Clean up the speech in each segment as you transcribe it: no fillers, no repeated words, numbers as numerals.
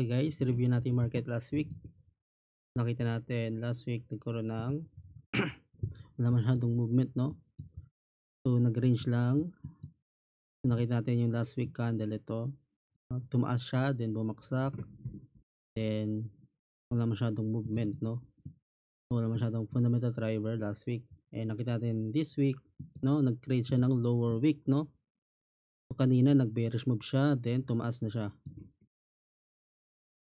Okay guys, review natin yung market last week. Nakita natin last week nagkaroon ng wala masyadong movement, no? So nag-range lang. So, nakita natin yung last week candle ito. Tumaas siya, then bumaksak. Then wala masyadong movement, no? So, wala masyadong fundamental driver last week. And nakita natin this week, no? Nag-create siya ng lower week, no? So kanina nag-bearish move siya, then tumaas na siya.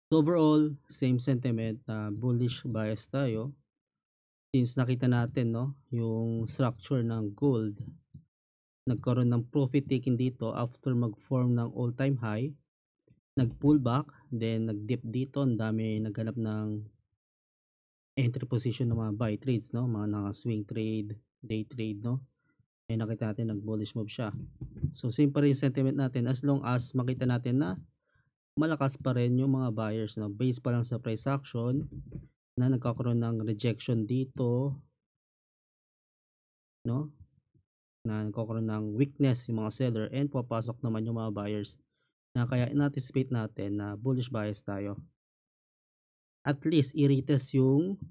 So overall, same sentiment na bullish bias tayo. Since nakita natin, no, yung structure ng gold, nagkaroon ng profit taking dito after mag-form ng all-time high, nag-pull back, then nag-dip dito, ang dami naghanap ng entry position ng mga buy trades, no, mga naka-swing trade, day trade, no. Eh nakita natin nag-bullish move siya. So same pa rin yung sentiment natin as long as makita natin na malakas pa rin yung mga buyers, no, based pa lang sa price action na nagkakaroon ng rejection dito, no, na nagkakaroon ng weakness yung mga seller and papasok naman yung mga buyers na kaya in-anticipate natin na bullish bias tayo. At least i-retest yung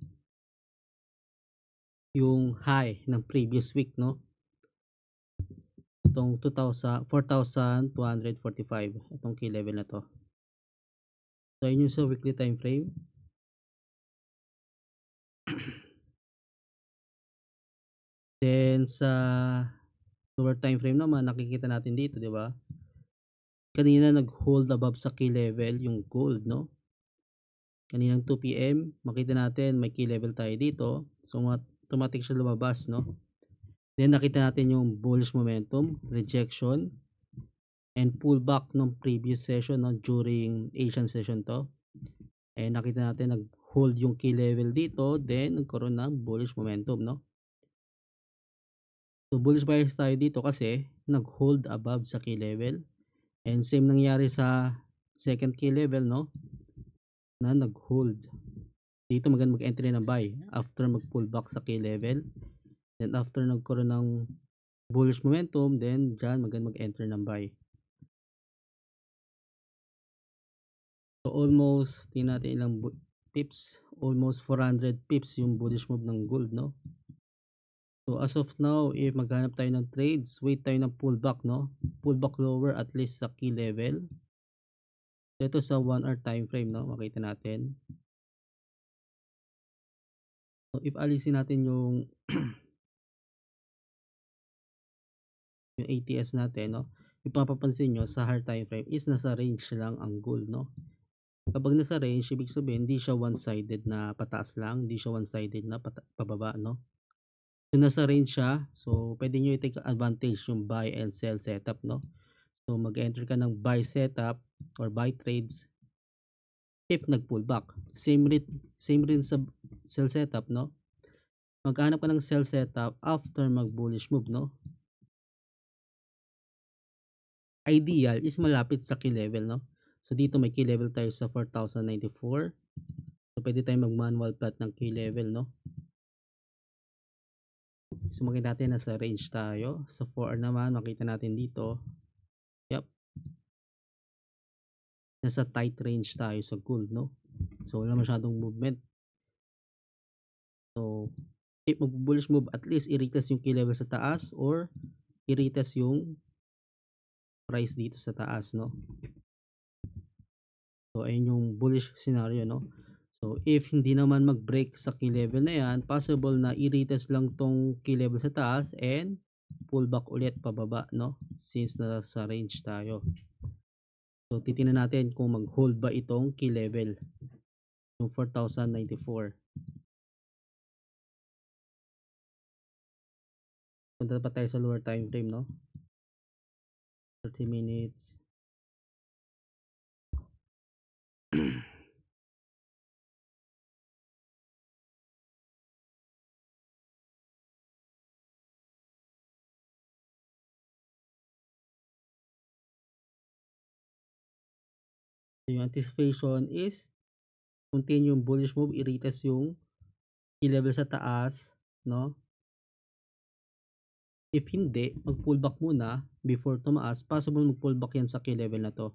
high ng previous week, no? Itong 4,245 itong key level na to. So yun yung sa weekly time frame. Then sa lower time frame naman nakikita natin dito, di ba? Kanina nag-hold above sa key level yung gold, no? Kaninang 2 PM, makita natin may key level tayo dito. So automatic siya lumabas, no? Then nakita natin yung bullish momentum, rejection, and pullback ng previous session, no, during Asian session to. And nakita natin nag-hold yung key level dito, then nagkaroon ng bullish momentum, no? So bullish bias tayo dito kasi nag-hold above sa key level. And same nangyari sa second key level, no? Na nag-hold. Dito maganda mag-entry ng buy after mag-pullback sa key level. Then after nagkaroon ng bullish momentum, then dyan maganda mag-enter ng buy. So almost, tingnan natin ilang pips, almost 400 pips yung bullish move ng gold, no? So as of now, if maghanap tayo ng trades, wait tayo ng pullback, no? Pullback lower at least sa key level. So ito sa 1 hour time frame, no? Makita natin. So if alisin natin yung yung ATS natin, no? Ipapapansin nyo sa higher time frame is nasa range lang ang gold, no? Kapag nasa range, ibig sabihin hindi siya one-sided na pataas lang, hindi siya one-sided na pababa, no? So nasa range siya, so pwede nyo i-take advantage yung buy and sell setup, no? So mag-enter ka ng buy setup or buy trades if nag-pullback. Same rin sa sell setup, no? Maghanap ka ng sell setup after mag-bullish move, no? Ideal is malapit sa key level, no? So dito may key level tayo sa 4,094. So pwede tayong mag-manual plot ng key level, no? So makita natin nasa range tayo. Sa 4 naman makita natin dito. Yep. Nasa tight range tayo sa gold, no? So wala masyadong movement. So if mag-bullish move, at least i-retest yung key level sa taas or i-retest yung price dito sa taas, no? So ayun yung bullish scenario, no? So if hindi naman mag-break sa key level na yan, possible na i-retest lang tong key level sa taas and pullback ulit pababa, no? Since nasa range tayo. So titingnan natin kung mag-hold ba itong key level, yung 4,094. Punta pa tayo sa lower time frame, no? 30 minutes. Yung anticipation is continue yung bullish move, i-retest yung key level sa taas, no? If hindi, mag-pullback muna before tumaas, possible mag-pullback yan sa key level na to.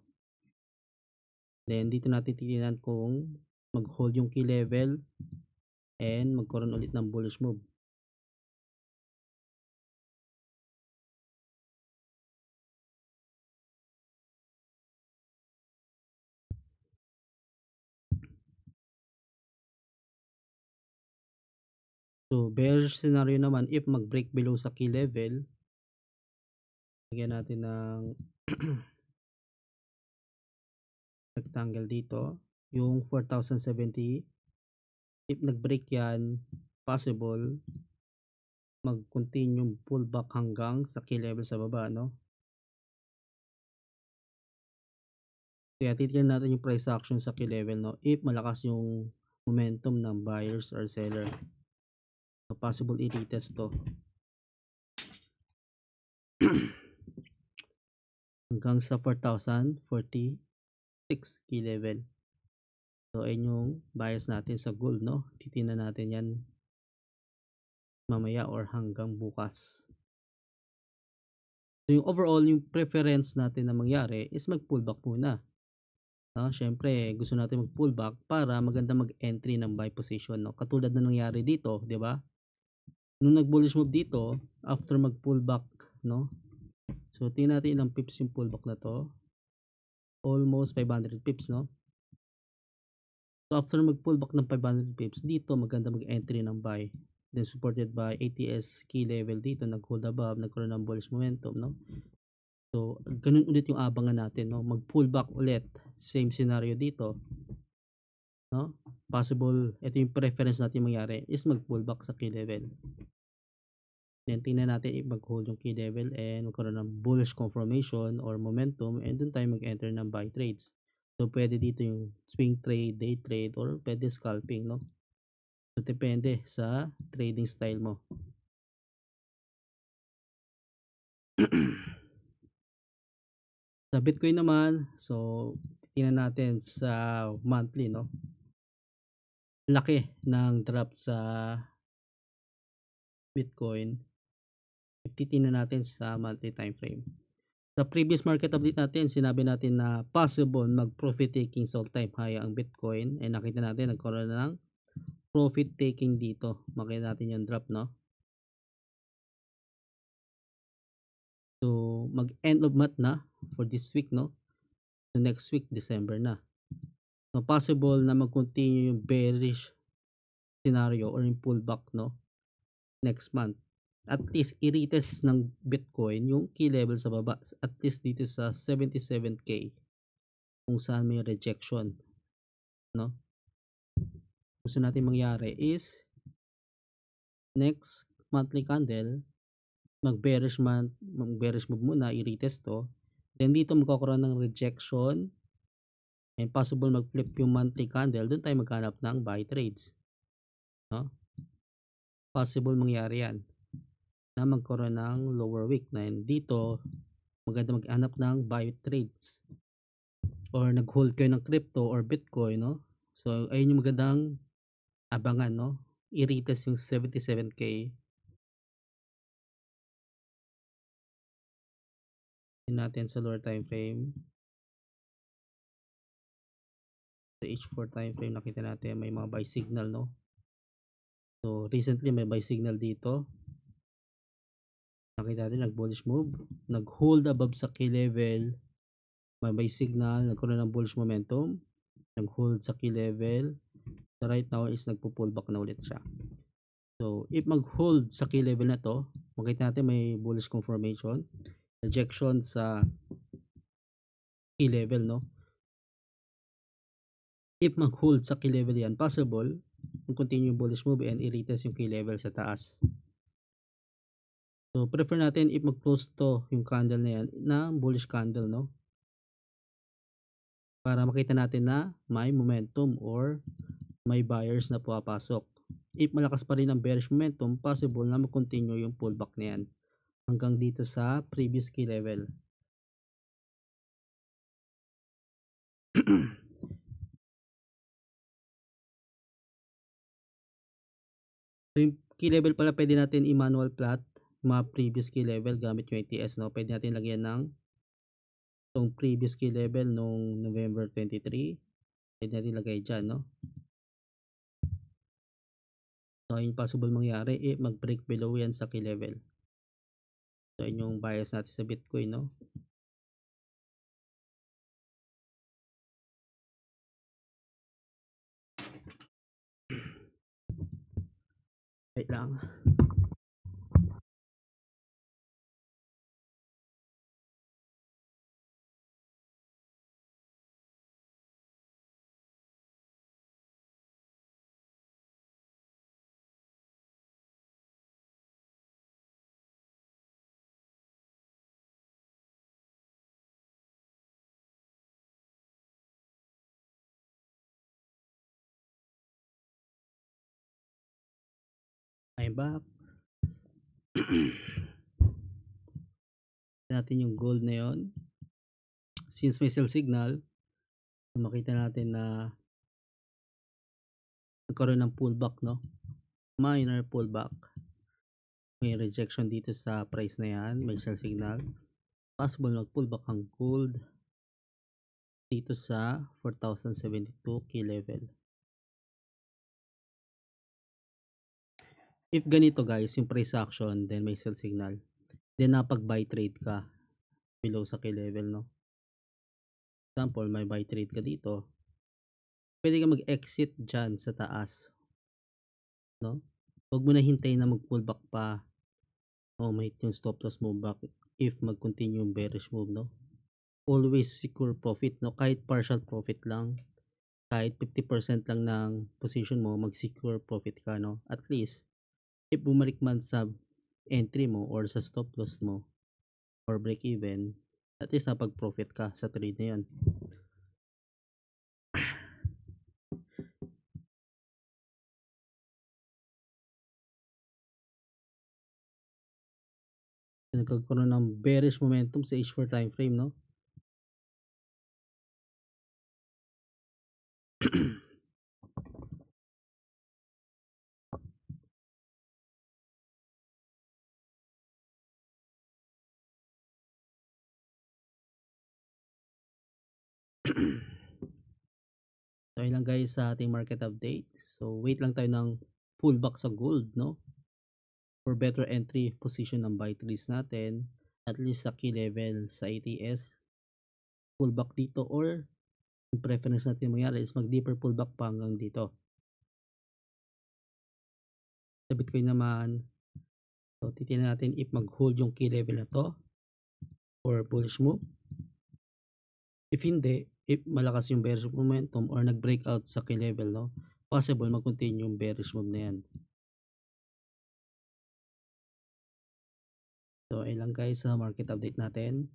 Then dito natin titingnan kung mag-hold yung key level and magkaroon ulit ng bullish move. So bearish scenario naman if mag-break below sa key level, lagyan natin ng rectangle dito, yung 4,070. If nag-break yan, possible mag-continue pullback hanggang sa key level sa baba, no? Kaya titignan natin yung price action sa key level, no? If malakas yung momentum ng buyers or seller. So, possible i-retest to. Hanggang sa 4,046 key level. So, ayun yung bias natin sa gold, no? Titingnan natin yan mamaya or hanggang bukas. So, yung overall, yung preference natin na mangyari is mag-pullback muna. No? Syempre, gusto natin mag-pullback para maganda mag-entry ng buy position, no? Katulad na nangyari dito, di ba? Nung nag-bullish move dito, after mag-pullback, no? So, tingnan natin ilang pips yung pullback na to. Almost 500 pips, no? So, after mag-pullback ng 500 pips, dito maganda mag-entry ng buy. Then, supported by ATS key level dito, nag-hold above, nagkaroon ng bullish momentum, no? So, ganun ulit yung abangan natin, no? Mag-pullback ulit. Same scenario dito, no? Possible, ito yung preference natin mangyari, is mag-pullback sa key level. Then tingnan natin if mag-hold yung key level and magkaroon ng bullish confirmation or momentum, and dun tayo mag-enter ng buy trades. So pwede dito yung swing trade, day trade, or pwede scalping, no? So depende sa trading style mo. Sa Bitcoin naman, so tingnan natin sa monthly, no? Laki ng drop sa Bitcoin. Titingnan natin sa monthly time frame. Sa previous market update natin, sinabi natin na possible mag-profit taking sa all-time high ang Bitcoin. And nakita natin, nagkaroon ng profit taking dito. Makita natin yung drop, no? So, mag-end of month na for this week, no? So, next week, December na. So, possible na mag-continue yung bearish scenario or yung pullback, no? Next month. At least, i-retest ng Bitcoin yung key level sa baba. At least dito sa 77K. Kung saan may rejection, no? Gusto natin mangyari is next monthly candle mag-bearish move muna, i-retest to. Then dito magkakaroon ng rejection and possible mag-flip yung monthly candle, doon tayo maghanap ng buy trades, no? Possible mangyari yan na magkaroon ng lower wick na yun. Dito maganda maghanap ng buy trades or nag-hold kayo ng crypto or Bitcoin, no? So ayun yung magandang abangan, no? I-retest yung 77K natin sa lower time frame. Sa H4 time frame nakita natin may mga buy signal, no? So recently may buy signal dito. Nakita natin nag-bullish move, nag-hold above sa key level, may buy signal, nagkaroon ng bullish momentum, nag-hold sa key level. So right now is nagpo-pullback na ulit siya. So if mag-hold sa key level na to, makita natin may bullish confirmation, rejection sa key level, no? If mag-hold sa key level yan, possible kung continue bullish move and i-retest yung key level sa taas. So prefer natin if mag-close to yung candle na yan na bullish candle, no? Para makita natin na may momentum or may buyers na pumapasok. If malakas pa rin ang bearish momentum, possible na mag-continue yung pullback na yan hanggang dito sa previous key level. So yung key level pala pwede natin i-manual plot mga previous key level gamit yung ATS, no? Pwede natin lagyan ng Itong previous key level nung November 23, puwede natin ilagay diyan 'no. So yung possible mangyari, mag-break below yan sa key level. So yun yung bias natin sa Bitcoin 'no. Wait lang. I'm back. Natin yung gold na yon. Since may sell signal, makita natin na nagkaroon ng pullback 'no, minor pullback. May rejection dito sa price na yan, may sell signal. Possible mag-pullback ang gold dito sa 4,072 key level. If ganito guys, yung price action, then may sell signal, then napag-buy trade ka below sa key level 'no. Example, may buy trade ka dito, pwede ka mag-exit dyan sa taas 'no. Huwag mo na hintayin na mag-pullback pa o ma-hit yung stop loss mo back if mag-continue yung bearish move 'no. Always secure profit 'no, kahit partial profit lang, kahit 50% lang ng position mo, mag-secure profit ka 'no. At least if bumalik man sa entry mo or sa stop loss mo or break even, at least napag-profit ka sa trade na 'yon. Nagkakaroon ng bearish momentum sa H4 time frame 'no. So yun lang guys sa ating market update. So wait lang tayo ng pullback sa gold 'no, for better entry position ng buy trades natin, at least sa key level sa ATS. Pullback dito or yung preference natin mangyari is mag deeper pullback pa hanggang dito. Sa Bitcoin naman, so titingnan natin if mag-hold yung key level na 'to or bullish move. If hindi, if malakas yung bearish momentum or nag-breakout sa key level 'no, possible mag-continue yung bearish move na yan. So ayun lang guys sa market update natin.